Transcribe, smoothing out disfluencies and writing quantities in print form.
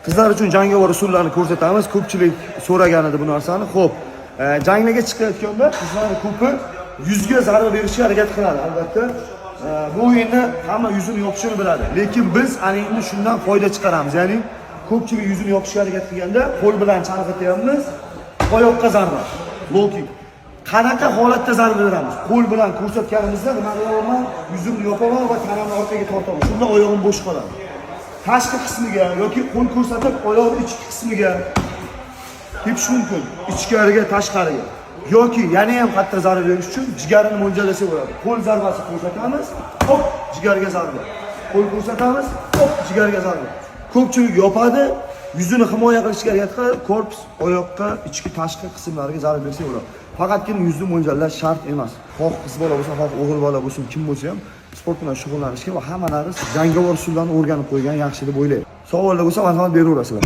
Qizlar uchun jangovar usullarni ko'rsatamiz. Ko'pchilik so'ragan edi bu narsani. Xo'p, janglarga chiqayotganda qizlarning ko'pi yuzga zarba berishga harakat qiladi, albatta. Bu o'yinni hamma yuzini yopishini biladi. Lekin biz ana endi shundan foyda chiqaramiz. Ya'ni ko'pchilik yuzini yopishga harakat qilganda qo'l bilan chalg'ityapmiz, oyoqqa zarba. Loki qanaqa holatda zarba beramiz? Qo'l bilan ko'rsatganimizda nima qilaman? Yuzimni yopaman va tanamni orqaga tortaman. Shunda oyog'im bo'sh qoladi. Tashqi qismiga yoki qo'l ko'rsatib oyoqning ichki qismiga tepish mumkin. Ichkariga, tashqariga. Yoki yana ham qattiq zarba berish uchun jigarini mo'ljallasa bo'ladi. Qo'l zarbasi ko'rsatamiz, hop, jigarga zarba. Qo'l ko'rsatamiz, hop, jigarga zarba. Ko'pchilik yopadi, yuzini himoya qilishga harakat qiladi, korpus oyoqqa, ichki tashqi qismlariga zarba bersa bo'ladi. Faqatgina yuzni mo'ljallash shart emas. Xoh qiz bola bo'lsa, xoh o'g'il bola bo'lsin, kim bo'lsa ham sport bilan shug'ullanishga va hammalari jangovar usullarni o'rganib qo'ygan yaxshi deb o'ylayman. Savollar bo'lsa, marhamat beraverasizlar.